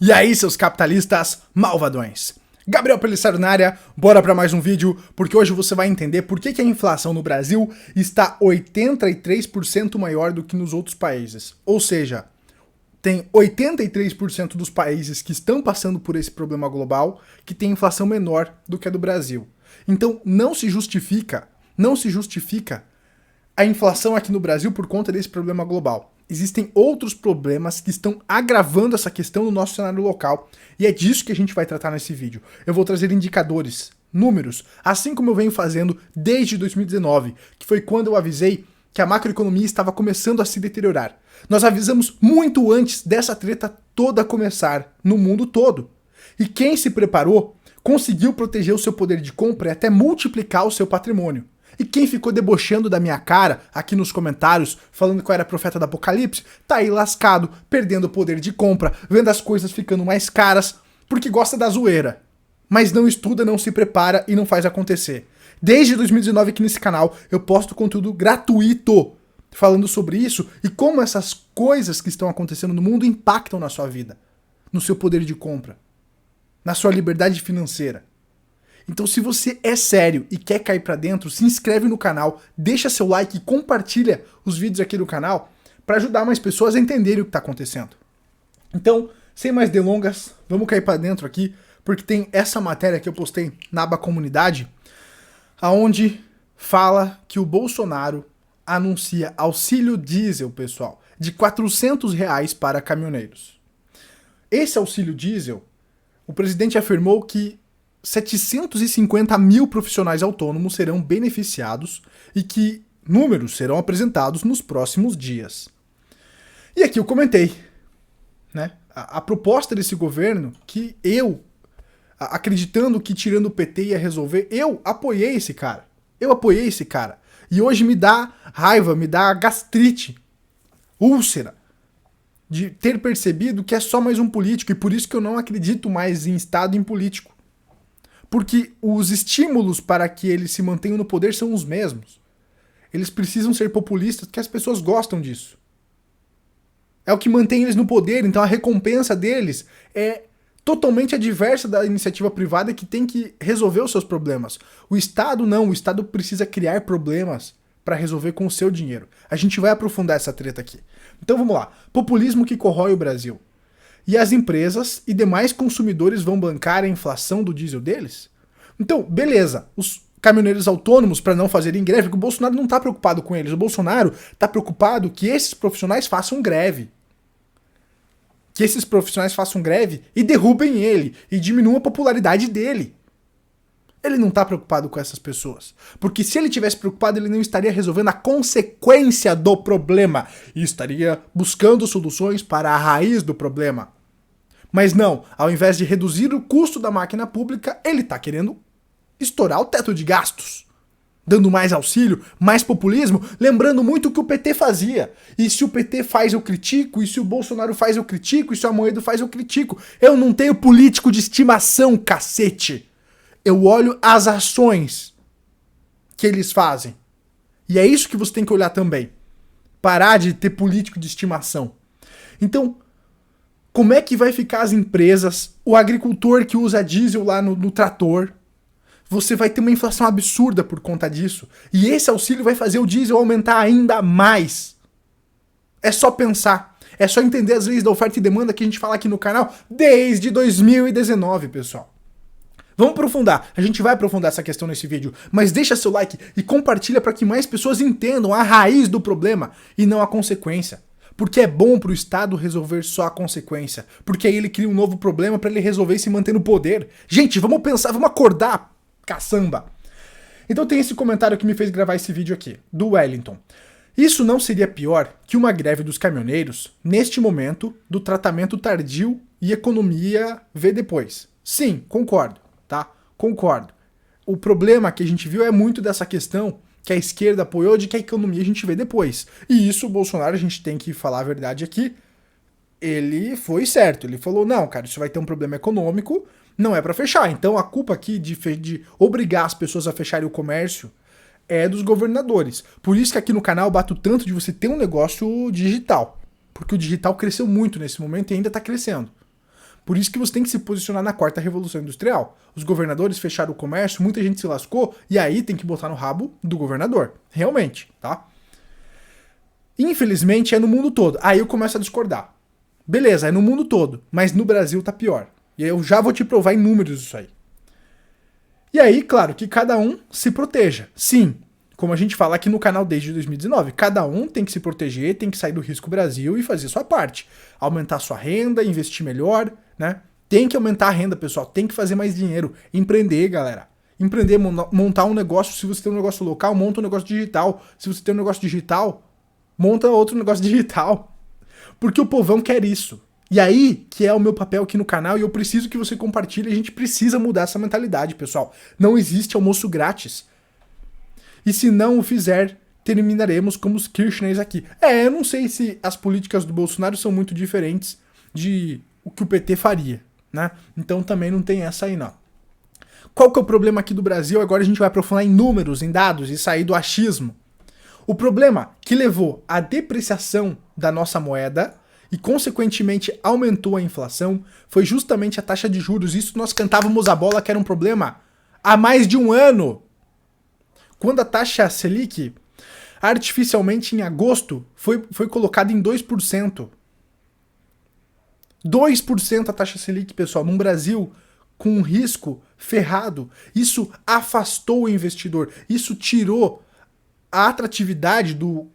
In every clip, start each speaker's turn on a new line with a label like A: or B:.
A: E aí, seus capitalistas malvadões? Gabriel Pelissaro na área, bora para mais um vídeo, porque hoje você vai entender por que a inflação no Brasil está 83% maior do que nos outros países. Ou seja, tem 83% dos países que estão passando por esse problema global que tem inflação menor do que a do Brasil. Então não se justifica a inflação aqui no Brasil por conta desse problema global. Existem outros problemas que estão agravando essa questão no nosso cenário local, e é disso que a gente vai tratar nesse vídeo. Eu vou trazer indicadores, números, assim como eu venho fazendo desde 2019, que foi quando eu avisei que a macroeconomia estava começando a se deteriorar. Nós avisamos muito antes dessa treta toda começar no mundo todo. E quem se preparou conseguiu proteger o seu poder de compra e até multiplicar o seu patrimônio. E quem ficou debochando da minha cara aqui nos comentários, falando que eu era profeta do apocalipse, tá aí lascado, perdendo o poder de compra, vendo as coisas ficando mais caras, porque gosta da zoeira. Mas não estuda, não se prepara e não faz acontecer. Desde 2019 aqui nesse canal eu posto conteúdo gratuito falando sobre isso e como essas coisas que estão acontecendo no mundo impactam na sua vida, no seu poder de compra, na sua liberdade financeira. Então, se você é sério e quer cair pra dentro, se inscreve no canal, deixa seu like e compartilha os vídeos aqui do canal para ajudar mais pessoas a entenderem o que tá acontecendo. Então, sem mais delongas, vamos cair pra dentro aqui, porque tem essa matéria que eu postei na aba comunidade, aonde fala que o Bolsonaro anuncia auxílio diesel, pessoal, de R$400 para caminhoneiros. Esse auxílio diesel, o presidente afirmou que 750 mil profissionais autônomos serão beneficiados e que números serão apresentados nos próximos dias. E aqui eu comentei, né? A proposta desse governo, que eu, acreditando que tirando o PT ia resolver, eu apoiei esse cara. E hoje me dá raiva, me dá gastrite, úlcera, de ter percebido que é só mais um político, e por isso que eu não acredito mais em Estado e em político. Porque os estímulos para que eles se mantenham no poder são os mesmos. Eles precisam ser populistas porque as pessoas gostam disso. É o que mantém eles no poder, então a recompensa deles é totalmente adversa da iniciativa privada que tem que resolver os seus problemas. O Estado não, o Estado precisa criar problemas para resolver com o seu dinheiro. A gente vai aprofundar essa treta aqui. Então vamos lá. Populismo que corrói o Brasil. E as empresas e demais consumidores vão bancar a inflação do diesel deles? Então, beleza, os caminhoneiros autônomos para não fazerem greve, porque o Bolsonaro não está preocupado com eles, o Bolsonaro está preocupado que esses profissionais façam greve. Que esses profissionais façam greve e derrubem ele, e diminuam a popularidade dele. Ele não está preocupado com essas pessoas. Porque se ele tivesse preocupado, ele não estaria resolvendo a consequência do problema. E estaria buscando soluções para a raiz do problema. Mas não, ao invés de reduzir o custo da máquina pública, ele está querendo estourar o teto de gastos. Dando mais auxílio, mais populismo, lembrando muito o que o PT fazia. E se o PT faz, eu critico. E se o Bolsonaro faz, eu critico. E se o Amoedo faz, eu critico. Eu não tenho político de estimação, cacete. Eu olho as ações que eles fazem. E é isso que você tem que olhar também. Parar de ter político de estimação. Então, como é que vai ficar as empresas, o agricultor que usa diesel lá no trator? Você vai ter uma inflação absurda por conta disso. E esse auxílio vai fazer o diesel aumentar ainda mais. É só pensar. É só entender as leis da oferta e demanda que a gente fala aqui no canal desde 2019, pessoal. Vamos aprofundar, a gente vai aprofundar essa questão nesse vídeo, mas deixa seu like e compartilha para que mais pessoas entendam a raiz do problema e não a consequência. Porque é bom para o Estado resolver só a consequência, porque aí ele cria um novo problema para ele resolver e se manter no poder. Gente, vamos pensar, vamos acordar, caçamba. Então tem esse comentário que me fez gravar esse vídeo aqui, do Wellington. Isso não seria pior que uma greve dos caminhoneiros, neste momento, do tratamento tardio e economia vê depois? Sim, concordo. Tá? Concordo. O problema que a gente viu é muito dessa questão que a esquerda apoiou de que a economia a gente vê depois. E isso o Bolsonaro, a gente tem que falar a verdade aqui, ele foi certo. Ele falou, não, cara, isso vai ter um problema econômico, não é pra fechar. Então a culpa aqui de obrigar as pessoas a fecharem o comércio é dos governadores. Por isso que aqui no canal eu bato tanto de você ter um negócio digital. Porque o digital cresceu muito nesse momento e ainda tá crescendo. Por isso que você tem que se posicionar na quarta revolução industrial. Os governadores fecharam o comércio, muita gente se lascou, e aí tem que botar no rabo do governador. Realmente, tá? Infelizmente é no mundo todo. Aí eu começo a discordar. Beleza, é no mundo todo, mas no Brasil tá pior. E eu já vou te provar em números isso aí. E aí, claro, que cada um se proteja. Sim, como a gente fala aqui no canal desde 2019, cada um tem que se proteger, tem que sair do risco Brasil e fazer sua parte. Aumentar sua renda, investir melhor, né? Tem que aumentar a renda, pessoal, tem que fazer mais dinheiro. Empreender, galera. Empreender, montar um negócio, se você tem um negócio local, monta um negócio digital. Se você tem um negócio digital, monta outro negócio digital. Porque o povão quer isso. E aí, que é o meu papel aqui no canal, e eu preciso que você compartilhe, a gente precisa mudar essa mentalidade, pessoal. Não existe almoço grátis. E se não o fizer, terminaremos como os Kirchners aqui. Eu não sei se as políticas do Bolsonaro são muito diferentes de o que o PT faria, né? Então também não tem essa aí, não. Qual que é o problema aqui do Brasil? Agora a gente vai aprofundar em números, em dados e sair do achismo. O problema que levou à depreciação da nossa moeda e, consequentemente, aumentou a inflação foi justamente a taxa de juros. Isso nós cantávamos a bola que era um problema há mais de um ano. Quando a taxa Selic, artificialmente em agosto, foi colocada em 2%. 2% a taxa Selic, pessoal, num Brasil com um risco ferrado. Isso afastou o investidor. Isso tirou a atratividade do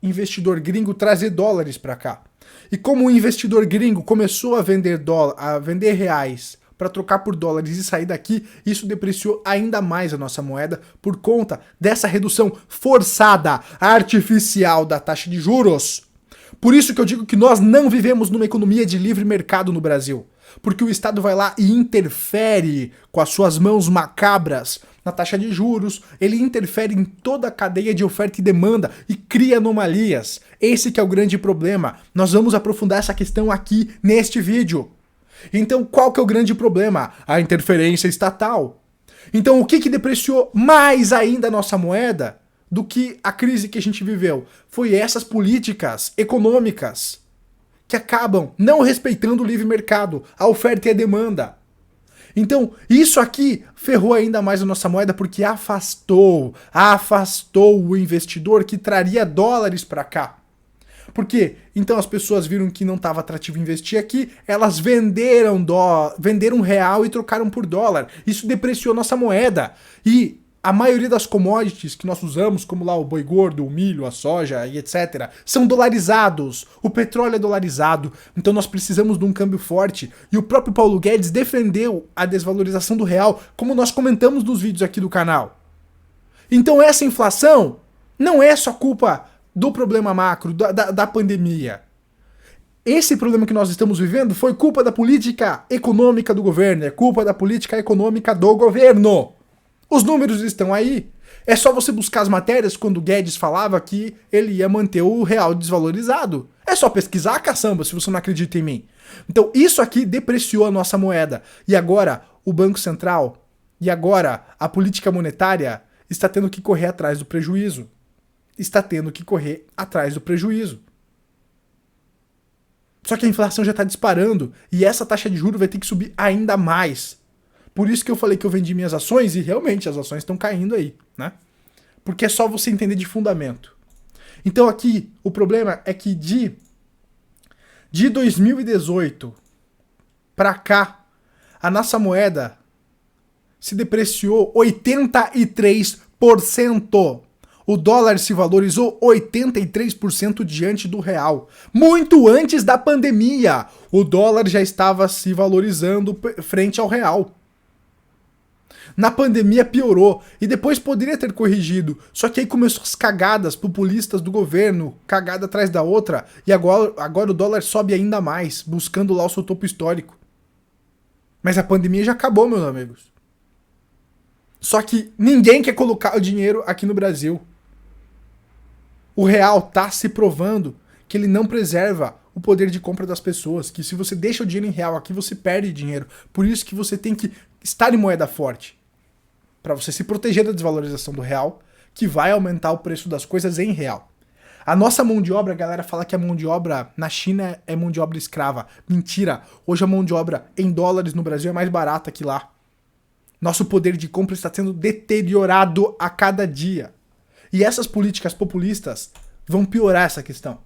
A: investidor gringo trazer dólares para cá. E como o investidor gringo começou a vender reais para trocar por dólares e sair daqui, isso depreciou ainda mais a nossa moeda por conta dessa redução forçada, artificial da taxa de juros. Por isso que eu digo que nós não vivemos numa economia de livre mercado no Brasil. Porque o Estado vai lá e interfere com as suas mãos macabras na taxa de juros, ele interfere em toda a cadeia de oferta e demanda e cria anomalias. Esse que é o grande problema. Nós vamos aprofundar essa questão aqui neste vídeo. Então, qual que é o grande problema? A interferência estatal. Então, o que depreciou mais ainda a nossa moeda do que a crise que a gente viveu? Foi essas políticas econômicas que acabam não respeitando o livre mercado, a oferta e a demanda. Então, isso aqui ferrou ainda mais a nossa moeda porque afastou o investidor que traria dólares para cá. Por quê? Então as pessoas viram que não estava atrativo investir aqui, elas venderam real e trocaram por dólar. Isso depreciou nossa moeda. E a maioria das commodities que nós usamos, como lá o boi gordo, o milho, a soja e etc., são dolarizados. O petróleo é dolarizado. Então nós precisamos de um câmbio forte. E o próprio Paulo Guedes defendeu a desvalorização do real, como nós comentamos nos vídeos aqui do canal. Então essa inflação não é só culpa do problema macro, da pandemia. Esse problema que nós estamos vivendo foi culpa da política econômica do governo, é culpa da política econômica do governo. Os números estão aí. É só você buscar as matérias quando o Guedes falava que ele ia manter o real desvalorizado. É só pesquisar, caçamba, se você não acredita em mim. Então isso aqui depreciou a nossa moeda. E agora o Banco Central, e agora a política monetária está tendo que correr atrás do prejuízo. Só que a inflação já está disparando e essa taxa de juros vai ter que subir ainda mais. Por isso que eu falei que eu vendi minhas ações e realmente as ações estão caindo aí, né? Porque é só você entender de fundamento. Então aqui o problema é que de 2018 para cá a nossa moeda se depreciou 83%. O dólar se valorizou 83% diante do real. Muito antes da pandemia, o dólar já estava se valorizando frente ao real. Na pandemia piorou e depois poderia ter corrigido, só que aí começou as cagadas populistas do governo, cagada atrás da outra, e agora o dólar sobe ainda mais, buscando lá o seu topo histórico. Mas a pandemia já acabou, meus amigos. Só que ninguém quer colocar o dinheiro aqui no Brasil. O real tá se provando que ele não preserva o poder de compra das pessoas, que se você deixa o dinheiro em real aqui, você perde dinheiro. Por isso que você tem que estar em moeda forte, para você se proteger da desvalorização do real, que vai aumentar o preço das coisas em real. A nossa mão de obra, a galera fala que a mão de obra na China é mão de obra escrava. Mentira. Hoje a mão de obra em dólares no Brasil é mais barata que lá. Nosso poder de compra está sendo deteriorado a cada dia. E essas políticas populistas vão piorar essa questão.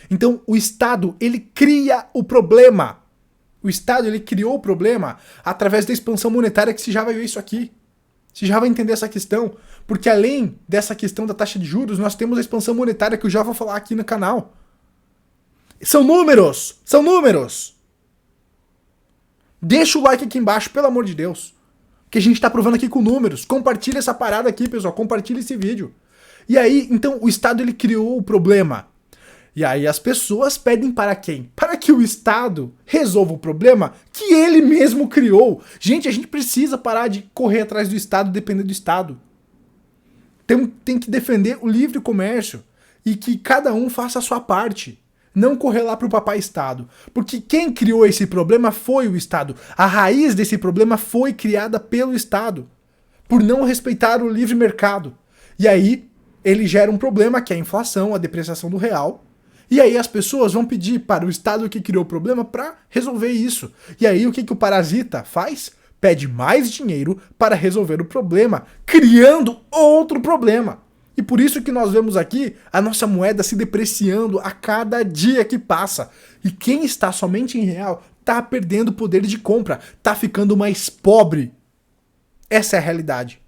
A: Então, o Estado, ele cria o problema. O Estado, ele criou o problema através da expansão monetária, que você já vai ver isso aqui. Você já vai entender essa questão. Porque além dessa questão da taxa de juros, nós temos a expansão monetária, que eu já vou falar aqui no canal. São números! São números! Deixa o like aqui embaixo, pelo amor de Deus. Que a gente tá provando aqui com números. Compartilha essa parada aqui, pessoal. Compartilha esse vídeo. E aí, então, o Estado, ele criou o problema. E aí as pessoas pedem para quem? Para que o Estado resolva o problema que ele mesmo criou. Gente, a gente precisa parar de correr atrás do Estado, depender do Estado. Tem que defender o livre comércio e que cada um faça a sua parte. Não correr lá pro papai Estado. Porque quem criou esse problema foi o Estado. A raiz desse problema foi criada pelo Estado. Por não respeitar o livre mercado. E aí, ele gera um problema que é a inflação, a depreciação do real. E aí as pessoas vão pedir para o Estado que criou o problema para resolver isso. E aí o que o parasita faz? Pede mais dinheiro para resolver o problema, criando outro problema. E por isso que nós vemos aqui a nossa moeda se depreciando a cada dia que passa. E quem está somente em real está perdendo poder de compra, está ficando mais pobre. Essa é a realidade.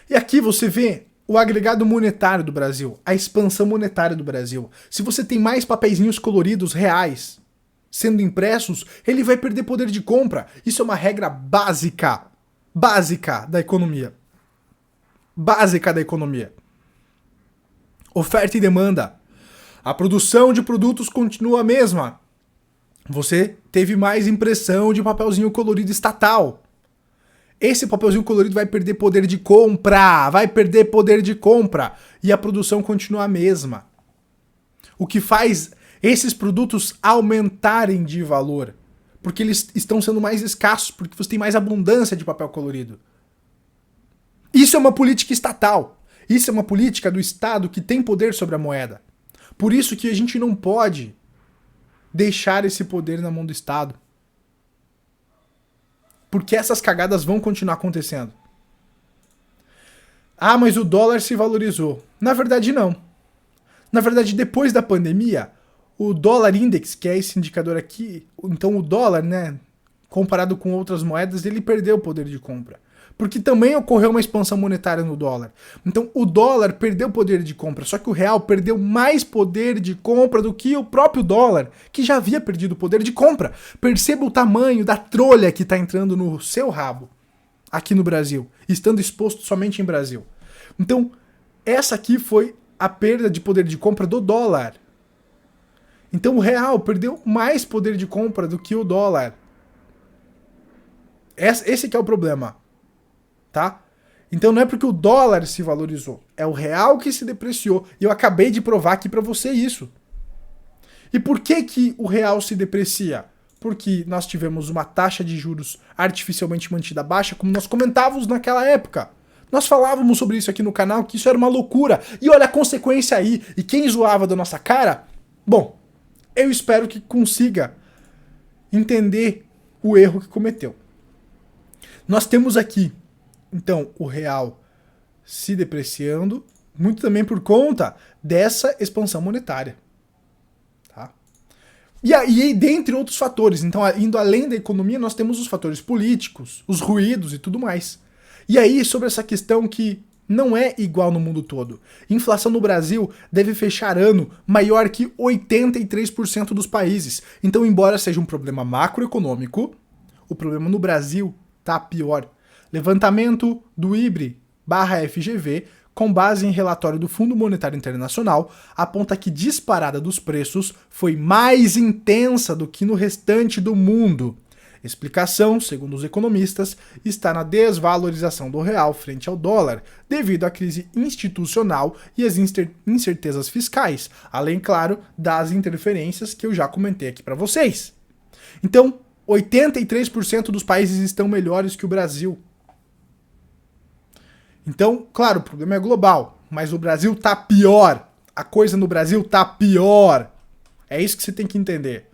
A: E aqui você vê o agregado monetário do Brasil, a expansão monetária do Brasil. Se você tem mais papeizinhos coloridos reais sendo impressos, ele vai perder poder de compra. Isso é uma regra básica da economia. Básica da economia. Oferta e demanda. A produção de produtos continua a mesma. Você teve mais impressão de papelzinho colorido estatal. Esse papelzinho colorido vai perder poder de compra, e a produção continua a mesma. O que faz esses produtos aumentarem de valor, porque eles estão sendo mais escassos, porque você tem mais abundância de papel colorido. Isso é uma política estatal, isso é uma política do Estado que tem poder sobre a moeda. Por isso que a gente não pode deixar esse poder na mão do Estado. Porque essas cagadas vão continuar acontecendo. Ah, mas o dólar se valorizou. Na verdade, não. Na verdade, depois da pandemia, o dólar index, que é esse indicador aqui, então o dólar, né, comparado com outras moedas, ele perdeu o poder de compra. Porque também ocorreu uma expansão monetária no dólar. Então o dólar perdeu poder de compra, só que o real perdeu mais poder de compra do que o próprio dólar, que já havia perdido poder de compra. Perceba o tamanho da trolha que está entrando no seu rabo, aqui no Brasil, estando exposto somente em Brasil. Então, essa aqui foi a perda de poder de compra do dólar. Então o real perdeu mais poder de compra do que o dólar. Esse que é o problema. Tá? Então não é porque o dólar se valorizou, é o real que se depreciou. E eu acabei de provar aqui pra você isso. E por que o real se deprecia? Porque nós tivemos uma taxa de juros artificialmente mantida baixa, como nós comentávamos naquela época. Nós falávamos sobre isso aqui no canal, que isso era uma loucura. E olha a consequência aí. E quem zoava da nossa cara? Bom, eu espero que consiga entender o erro que cometeu. Nós temos aqui então, o real se depreciando, muito também por conta dessa expansão monetária. Tá? E aí, dentre outros fatores, então, indo além da economia, nós temos os fatores políticos, os ruídos e tudo mais. E aí, sobre essa questão que não é igual no mundo todo. Inflação no Brasil deve fechar ano maior que 83% dos países. Então, embora seja um problema macroeconômico, o problema no Brasil tá pior. Levantamento do IBRE/FGV, com base em relatório do Fundo Monetário Internacional, aponta que disparada dos preços foi mais intensa do que no restante do mundo. Explicação, segundo os economistas, está na desvalorização do real frente ao dólar, devido à crise institucional e às incertezas fiscais, além, claro, das interferências que eu já comentei aqui para vocês. Então, 83% dos países estão melhores que o Brasil. Então, claro, o problema é global, mas o Brasil tá pior. a coisa no Brasil tá pior. É isso que você tem que entender.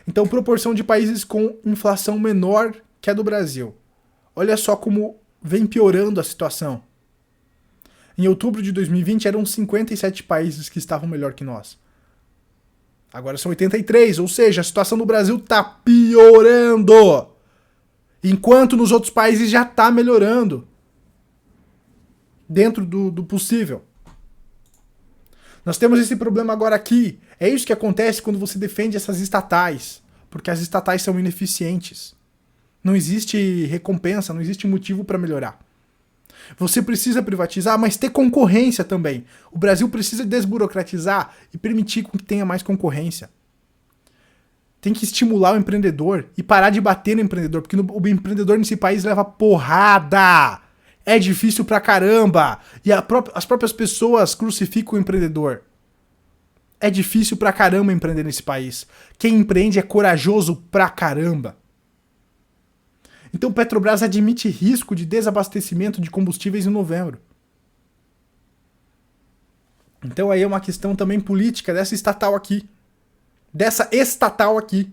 A: Então, proporção de países com inflação menor que a do Brasil. Olha só como vem piorando a situação. Em outubro de 2020 eram 57 países que estavam melhor que nós. Agora são 83, ou seja, a situação no Brasil tá piorando. Enquanto nos outros países já tá melhorando. Dentro do possível. Nós temos esse problema agora aqui. É isso que acontece quando você defende essas estatais. Porque as estatais são ineficientes. Não existe recompensa, não existe motivo para melhorar. Você precisa privatizar, mas ter concorrência também. O Brasil precisa desburocratizar e permitir que tenha mais concorrência. Tem que estimular o empreendedor e parar de bater no empreendedor, porque o empreendedor nesse país leva porrada. É difícil pra caramba. E as próprias pessoas crucificam o empreendedor. É difícil pra caramba empreender nesse país. Quem empreende é corajoso pra caramba. Então Petrobras admite risco de desabastecimento de combustíveis em novembro. Então aí é uma questão também política dessa estatal aqui. Dessa estatal aqui.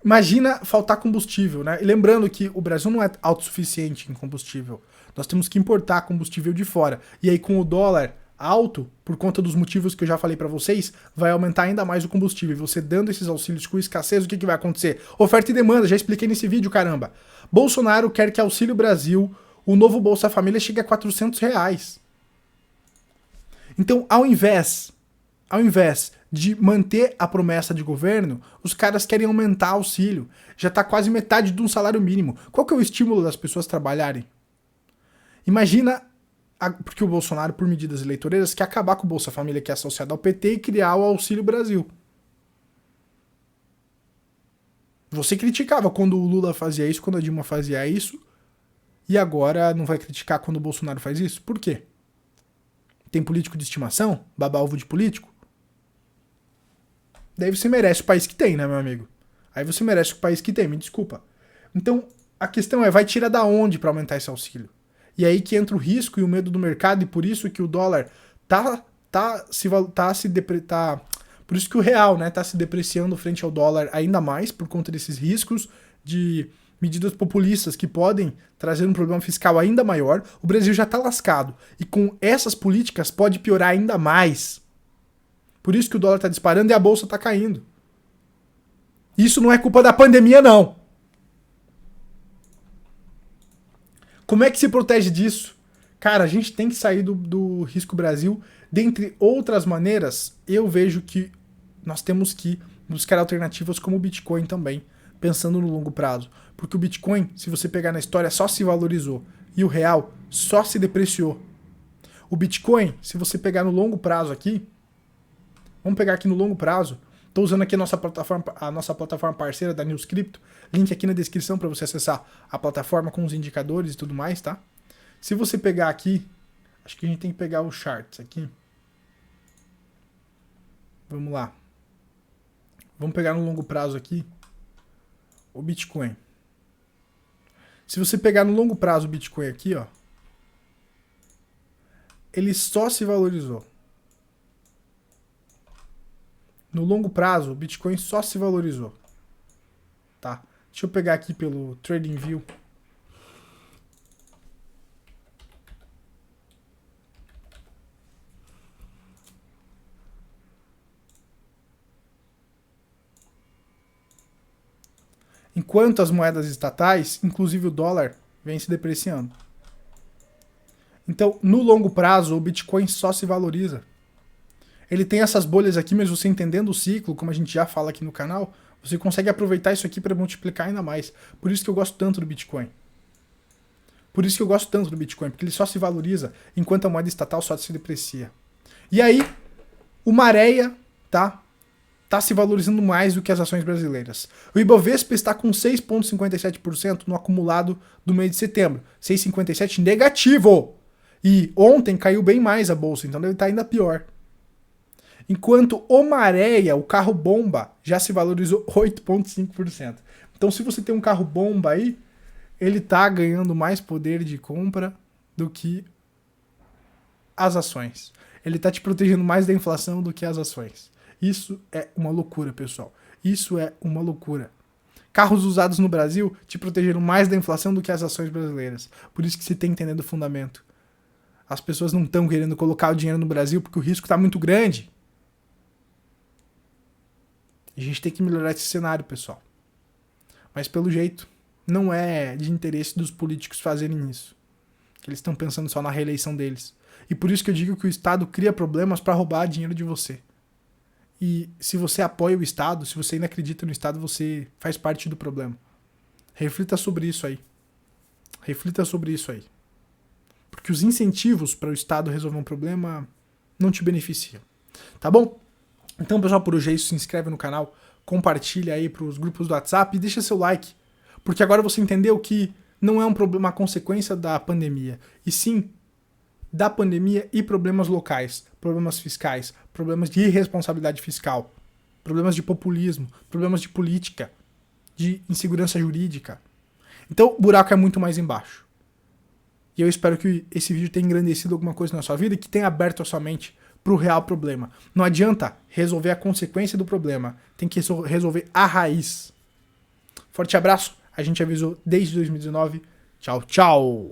A: Imagina faltar combustível, né? E lembrando que o Brasil não é autossuficiente em combustível. Nós temos que importar combustível de fora. E aí com o dólar alto, por conta dos motivos que eu já falei pra vocês, vai aumentar ainda mais o combustível. E você dando esses auxílios com escassez, o que vai acontecer? Oferta e demanda, já expliquei nesse vídeo, caramba. Bolsonaro quer que Auxílio Brasil, o novo Bolsa Família, chegue a R$400. Então, ao invés de manter a promessa de governo, os caras querem aumentar auxílio. Já tá quase metade de um salário mínimo. Qual que é o estímulo das pessoas trabalharem? Imagina, porque o Bolsonaro, por medidas eleitoreiras, quer acabar com o Bolsa Família, que é associado ao PT, e criar o Auxílio Brasil. Você criticava quando o Lula fazia isso, quando a Dilma fazia isso, e agora não vai criticar quando o Bolsonaro faz isso? Por quê? Tem político de estimação? Baba-ovo de político? Daí você merece o país que tem, né, meu amigo? Aí você merece o país que tem, me desculpa. Então, a questão é, vai tirar da onde para aumentar esse auxílio? E aí que entra o risco e o medo do mercado, e por isso que o dólar por isso que o real, né, tá se depreciando frente ao dólar ainda mais, por conta desses riscos de medidas populistas que podem trazer um problema fiscal ainda maior. O Brasil já tá lascado. E com essas políticas pode piorar ainda mais. Por isso que o dólar tá disparando e a bolsa tá caindo. Isso não é culpa da pandemia, não. Como é que se protege disso? Cara, a gente tem que sair do risco Brasil. Dentre outras maneiras, eu vejo que nós temos que buscar alternativas como o Bitcoin também, pensando no longo prazo. Porque o Bitcoin, se você pegar na história, só se valorizou. E o real só se depreciou. O Bitcoin, se você pegar no longo prazo aqui, vamos pegar aqui no longo prazo. Estou usando aqui a nossa plataforma parceira da News Crypto. Link aqui na descrição para você acessar a plataforma com os indicadores e tudo mais, tá? Se você pegar aqui, acho que a gente tem que pegar os charts aqui. Vamos lá. Vamos pegar no longo prazo aqui o Bitcoin. Se você pegar no longo prazo o Bitcoin aqui, ó, ele só se valorizou. No longo prazo, o Bitcoin só se valorizou. Tá? Deixa eu pegar aqui pelo TradingView. Enquanto as moedas estatais, inclusive o dólar, vem se depreciando. Então, no longo prazo, o Bitcoin só se valoriza. Ele tem essas bolhas aqui, mas você entendendo o ciclo, como a gente já fala aqui no canal, você consegue aproveitar isso aqui para multiplicar ainda mais. Por isso que eu gosto tanto do Bitcoin. Porque ele só se valoriza enquanto a moeda estatal só se deprecia. E aí, o Maréia, tá se valorizando mais do que as ações brasileiras. O Ibovespa está com 6,57% no acumulado do mês de setembro. 6,57% negativo. E ontem caiu bem mais a bolsa, então deve estar ainda pior. Enquanto o Maréia, o carro bomba, já se valorizou 8,5%. Então se você tem um carro bomba aí, ele tá ganhando mais poder de compra do que as ações. Ele tá te protegendo mais da inflação do que as ações. Isso é uma loucura, pessoal. Isso é uma loucura. Carros usados no Brasil te protegeram mais da inflação do que as ações brasileiras. Por isso que você tem que entender o fundamento. As pessoas não estão querendo colocar o dinheiro no Brasil porque o risco está muito grande. A gente tem que melhorar esse cenário, pessoal. Mas pelo jeito, não é de interesse dos políticos fazerem isso. Eles estão pensando só na reeleição deles. E por isso que eu digo que o Estado cria problemas para roubar dinheiro de você. E se você apoia o Estado, se você ainda acredita no Estado, você faz parte do problema. Reflita sobre isso aí. Reflita sobre isso aí. Porque os incentivos para o Estado resolver um problema não te beneficiam. Tá bom? Então, pessoal, por hoje é isso. Se inscreve no canal, compartilha aí para os grupos do WhatsApp e deixa seu like. Porque agora você entendeu que não é um problema, uma consequência da pandemia. E sim, da pandemia e problemas locais, problemas fiscais, problemas de irresponsabilidade fiscal, problemas de populismo, problemas de política, de insegurança jurídica. Então, o buraco é muito mais embaixo. E eu espero que esse vídeo tenha engrandecido alguma coisa na sua vida e que tenha aberto a sua mente para o real problema. Não adianta resolver a consequência do problema, tem que resolver a raiz. Forte abraço, a gente avisou desde 2019. Tchau, tchau!